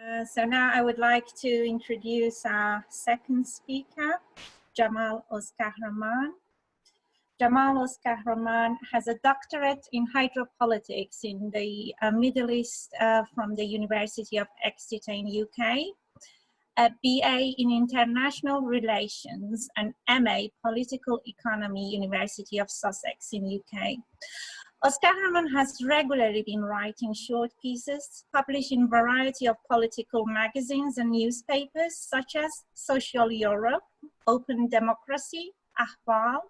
So now I would like to introduce our second speaker, Cemal Özkahraman. Cemal Özkahraman has a doctorate in hydropolitics in the Middle East from the University of Exeter in UK, a BA in International Relations and MA Political Economy, University of Sussex in UK. Özkahraman has regularly been writing short pieces, published in a variety of political magazines and newspapers, such as Social Europe, Open Democracy, Ahval,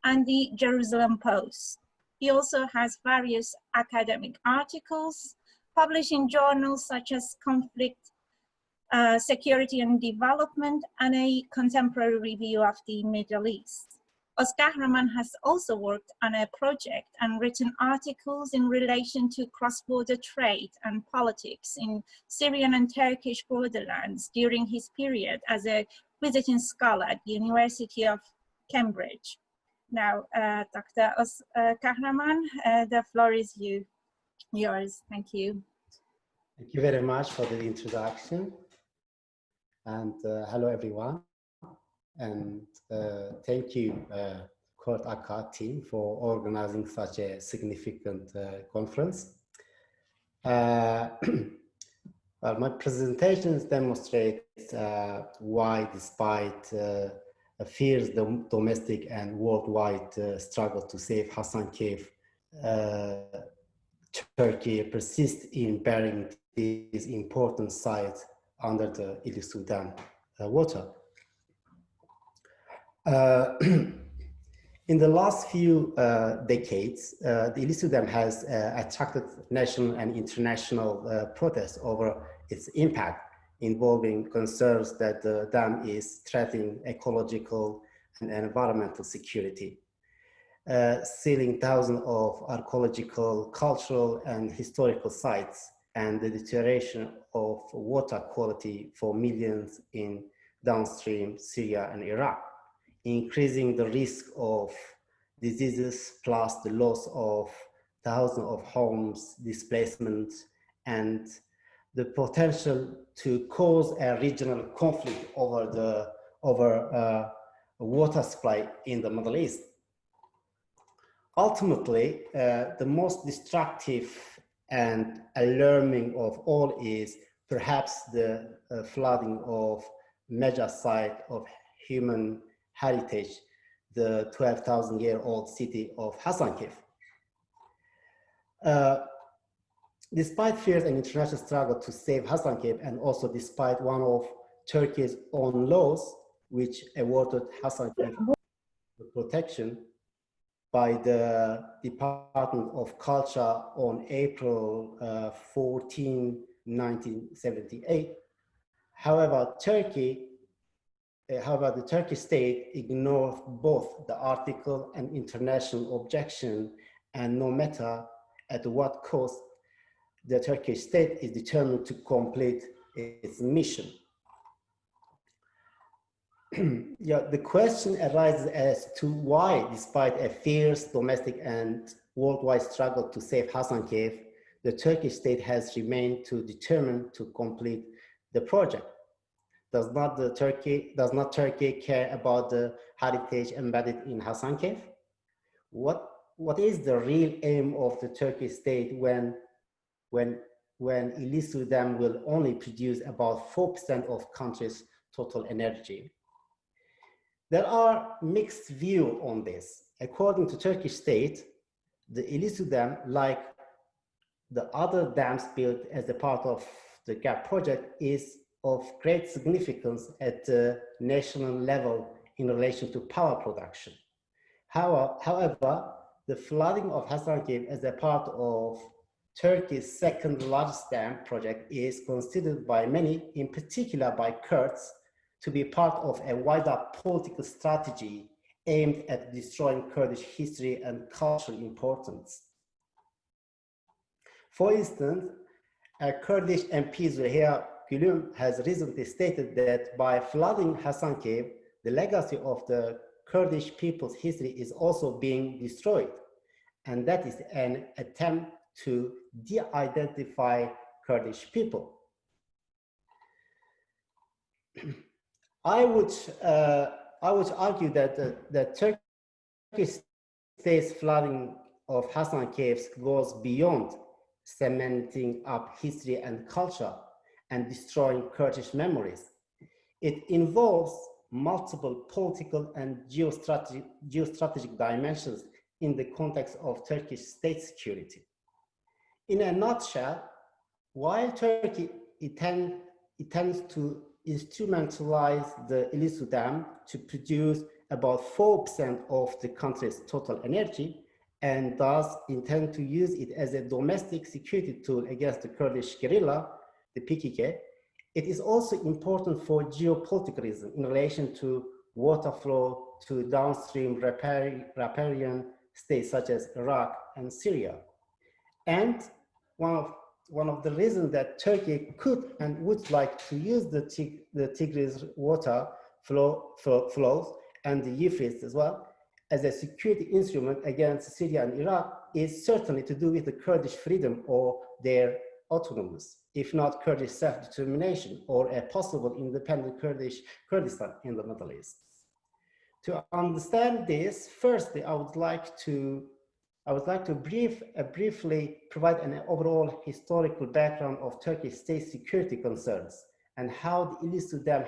and the Jerusalem Post. He also has various academic articles published in journals such as Conflict, Security and Development, and a contemporary review of the Middle East. Özkahraman has also worked on a project and written articles in relation to cross-border trade and politics in Syrian and Turkish borderlands during his period as a visiting scholar at the University of Cambridge. Now, Dr. Özkahraman, the floor is yours. Thank you. Thank you very much for the introduction. And hello, everyone. And thank you, Kurd-Akad team, for organizing such a significant conference. Well, my presentations demonstrate why, despite a fierce domestic and worldwide struggle to save Hasankeyf, Turkey persists in burying these important sites under the Ilis-Sudan water. In the last few decades, the Ilis-Sudan has attracted national and international protests over its impact, involving concerns that the dam is threatening ecological and environmental security, sealing thousands of archaeological, cultural, and historical sites, and the deterioration of water quality for millions in downstream Syria and Iraq, increasing the risk of diseases, plus the loss of thousands of homes, displacement, and the potential to cause a regional conflict over water supply in the Middle East. Ultimately, the most destructive and alarming of all is perhaps the flooding of major site of human heritage, the 12,000-year-old city of Hasankeyf. Despite fierce and international struggle to save Hasankeyf, and also despite one of Turkey's own laws, which awarded Hasankeyf protection by the Department of Culture on April 14, 1978. However, the Turkish state ignored both the article and international objection, and no matter at what cost, the Turkish state is determined to complete its mission. Yeah, the question arises as to why, despite a fierce domestic and worldwide struggle to save Hasankeyf, the Turkish state has remained determined to complete the project. Does not Turkey care about the heritage embedded in Hasankeyf? What is the real aim of the Turkish state when Ilis-Sudan will only produce about 4% of country's total energy? There are mixed views on this. According to Turkish state, the Ilis-Sudan, like the other dams built as a part of the GAP project, is of great significance at the national level in relation to power production. However, the flooding of Hasankeyf as a part of Turkey's second largest dam project is considered by many, in particular by Kurds, to be part of a wider political strategy aimed at destroying Kurdish history and cultural importance. For instance, a Kurdish MP Züheyr Gülüm has recently stated that by flooding Hasankeyf, the legacy of the Kurdish people's history is also being destroyed, and that is an attempt to de-identify Kurdish people. I would argue that the Turkish state's flooding of Hasankeyf goes beyond cementing up history and culture and destroying Kurdish memories. It involves multiple political and geostrategic dimensions in the context of Turkish state security. In a nutshell, while Turkey tends to instrumentalize the Ilisu Dam to produce about 4% of the country's total energy, and thus intend to use it as a domestic security tool against the Kurdish guerrilla, the PKK, it is also important for geopolitical reasons in relation to water flow to downstream riparian states such as Iraq and Syria. And one of the reasons that Turkey could and would like to use the Tigris water flows and the Euphrates as well as a security instrument against Syria and Iraq is certainly to do with the Kurdish freedom or their autonomous, if not Kurdish self-determination or a possible independent Kurdistan in the Middle East. To understand this, firstly, I would like to briefly provide an overall historical background of Turkish state security concerns and how the Ilisu Dam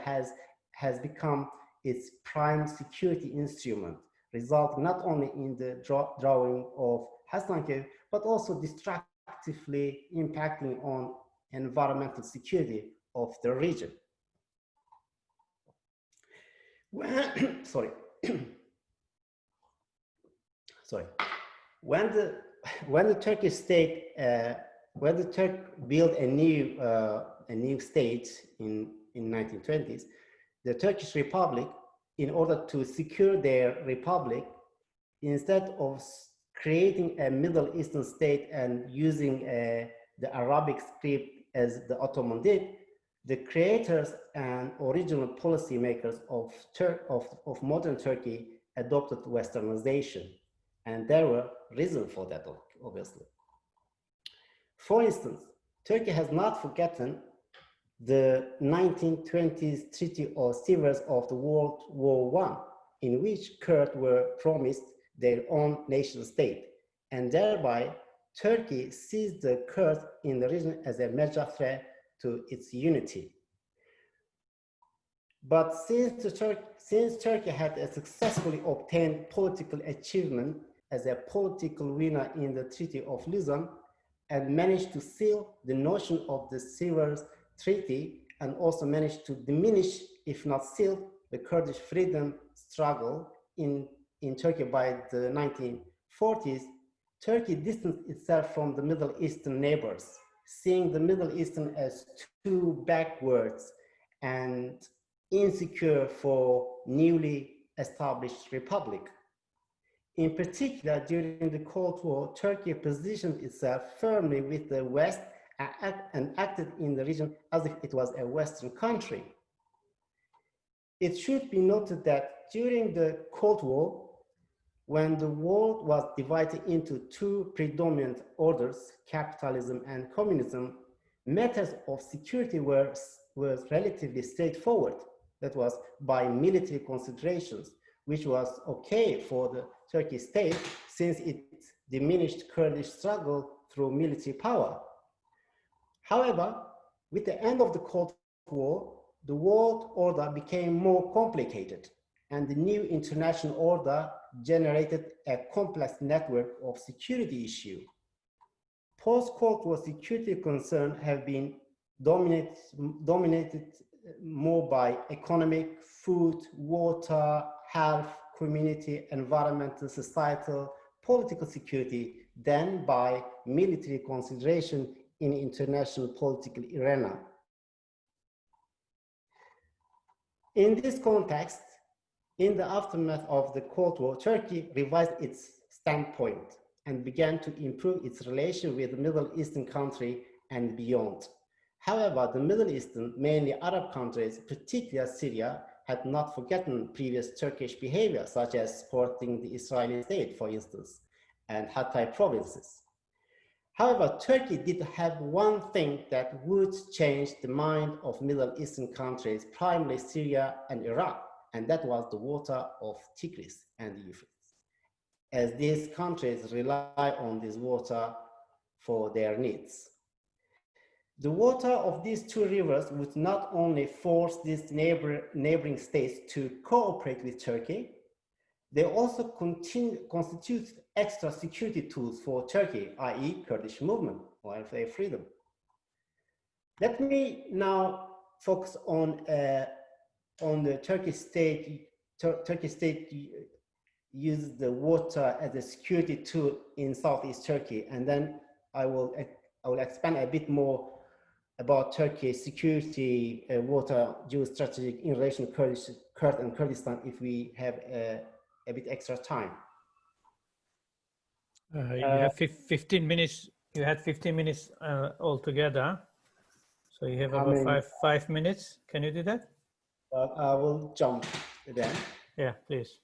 has become its prime security instrument, resulting not only in the drawing of Hasankeyf, but also destructively impacting on environmental security of the region. Sorry. When the Turkish state, when the Turk built a new state in 1920s, the Turkish Republic, in order to secure their republic, instead of creating a Middle Eastern state and using the Arabic script as the Ottoman did, the creators and original policymakers of modern Turkey adopted Westernization. And there were reasons for that, obviously. For instance, Turkey has not forgotten the 1920s Treaty of Severs of the World War I, in which Kurds were promised their own nation state, and thereby Turkey sees the Kurds in the region as a major threat to its unity. But since Turkey had successfully obtained political achievement as a political winner in the Treaty of Lausanne and managed to seal the notion of the Severs Treaty and also managed to diminish, if not seal, the Kurdish freedom struggle in Turkey by the 1940s, Turkey distanced itself from the Middle Eastern neighbors, seeing the Middle Eastern as too backwards and insecure for newly established republic. In particular, during the Cold War, Turkey positioned itself firmly with the West and acted in the region as if it was a Western country. It should be noted that during the Cold War, when the world was divided into two predominant orders, capitalism and communism, matters of security were relatively straightforward. That was by military considerations, which was okay for the Turkish state since it diminished Kurdish struggle through military power. However, with the end of the Cold War, the world order became more complicated, and the new international order generated a complex network of security issues. Post-Cold War security concerns have been dominated more by economic, food, water, health, community, environmental, societal, political security than by military consideration in international political arena. In this context, in the aftermath of the Cold War, Turkey revised its standpoint and began to improve its relation with the Middle Eastern country and beyond. However, the Middle Eastern, mainly Arab countries, particularly Syria, had not forgotten previous Turkish behavior, such as supporting the Israeli state, for instance, and Hatay provinces. However, Turkey did have one thing that would change the mind of Middle Eastern countries, primarily Syria and Iraq, and that was the water of Tigris and the Euphrates, as these countries rely on this water for their needs. The water of these two rivers would not only force these neighboring states to cooperate with Turkey, they also constitute extra security tools for Turkey, i.e. Kurdish movement or their freedom. Let me now focus on the Turkish state. Turkish state uses the water as a security tool in Southeast Turkey, and then I will expand a bit more about Turkey's security water geostrategic in relation to Kurd and Kurdistan if we have a bit extra time. You have 15 minutes. You had 15 minutes altogether. So you have about five minutes. Can you do that? I will jump then. Yeah, please.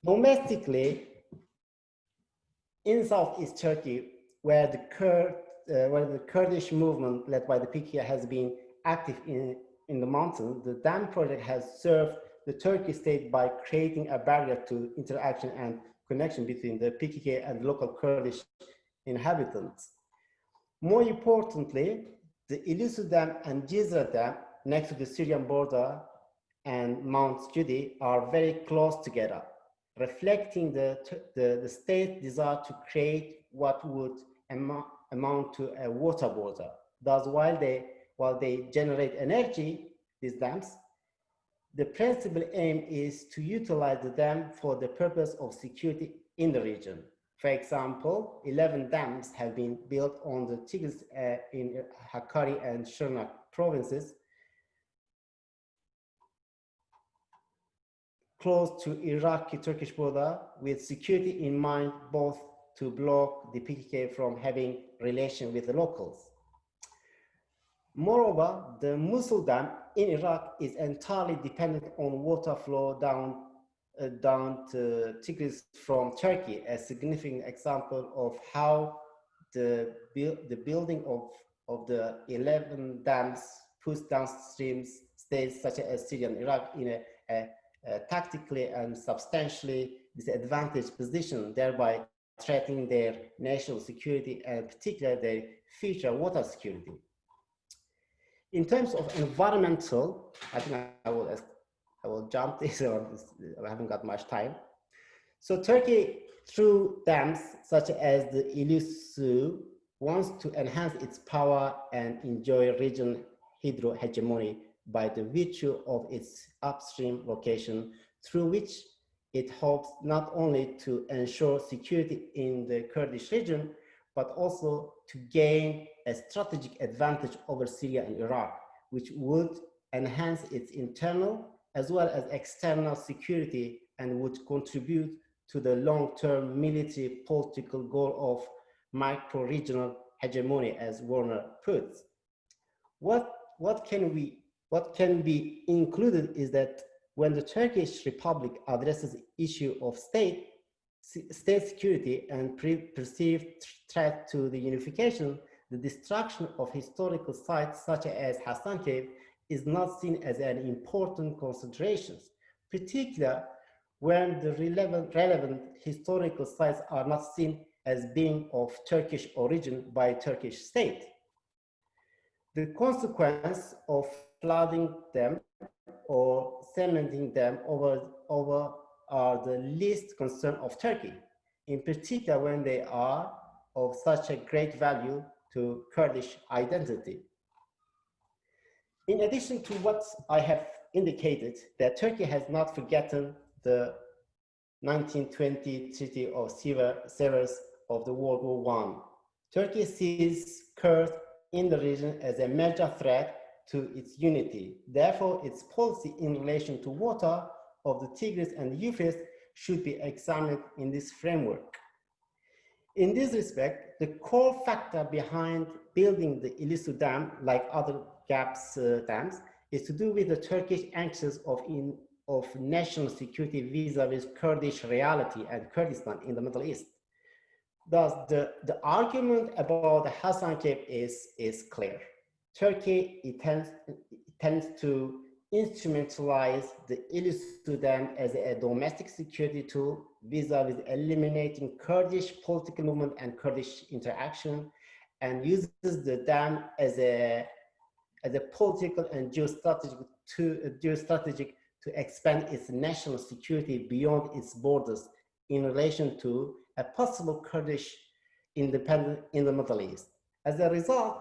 Domestically, in Southeast Turkey, where the Kurdish movement led by the PKK has been active in the mountains, the dam project has served the Turkish state by creating a barrier to interaction and connection between the PKK and local Kurdish inhabitants. More importantly, the Ilissu Dam and Cizre Dam next to the Syrian border and Mount Studi are very close together, reflecting the state's desire to create what would amount to a water border. Thus, while they generate energy, these dams, the principal aim is to utilize the dam for the purpose of security in the region. For example, 11 dams have been built on the Tigris in Hakkari and Shirnak provinces, close to Iraqi-Turkish border, with security in mind, both to block the PKK from having relation with the locals. Moreover, the Mosul Dam in Iraq is entirely dependent on water flow down to Tigris from Turkey, a significant example of how the building of the 11 dams puts downstream states such as Syria and Iraq in a tactically and substantially disadvantaged position, thereby threatening their national security and particularly their future water security. In terms of environmental, I think I will jump this, or I haven't got much time. So Turkey, through dams such as the Ilissu, wants to enhance its power and enjoy regional hydro hegemony by the virtue of its upstream location, through which it hopes not only to ensure security in the Kurdish region, but also to gain a strategic advantage over Syria and Iraq, which would enhance its internal as well as external security and would contribute to the long-term military political goal of micro-regional hegemony, as Warner puts. What can be included is that when the Turkish Republic addresses the issue of state security and perceived threat to the unification, the destruction of historical sites such as Hasankeyf is not seen as an important consideration, particularly when the relevant historical sites are not seen as being of Turkish origin by Turkish state. The consequence of flooding them or cementing them over are the least concern of Turkey, in particular when they are of such a great value to Kurdish identity. In addition to what I have indicated, that Turkey has not forgotten the 1920 Treaty of Sevres of the World War I. Turkey sees Kurds in the region as a major threat to its unity. Therefore, its policy in relation to water of the Tigris and the Euphrates should be examined in this framework. In this respect, the core factor behind building the Ilissu Dam, like other gaps dams, is to do with the Turkish anxious of national security vis-a-vis Kurdish reality and Kurdistan in the Middle East. Thus, the argument about the Hasankeyf is clear. Turkey tends to instrumentalize the Ilis Sudan as a domestic security tool vis-a-vis eliminating Kurdish political movement and Kurdish interaction, and uses the dam as a political and geostrategic to expand its national security beyond its borders in relation to a possible Kurdish independence in the Middle East. As a result,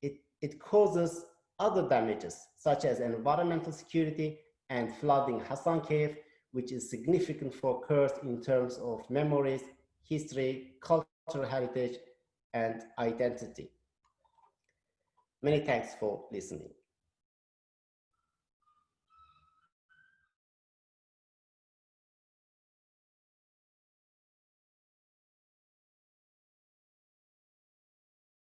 it causes other damages, such as environmental security and flooding Hasankeyf, which is significant for Kurds in terms of memories, history, cultural heritage, and identity. Many thanks for listening.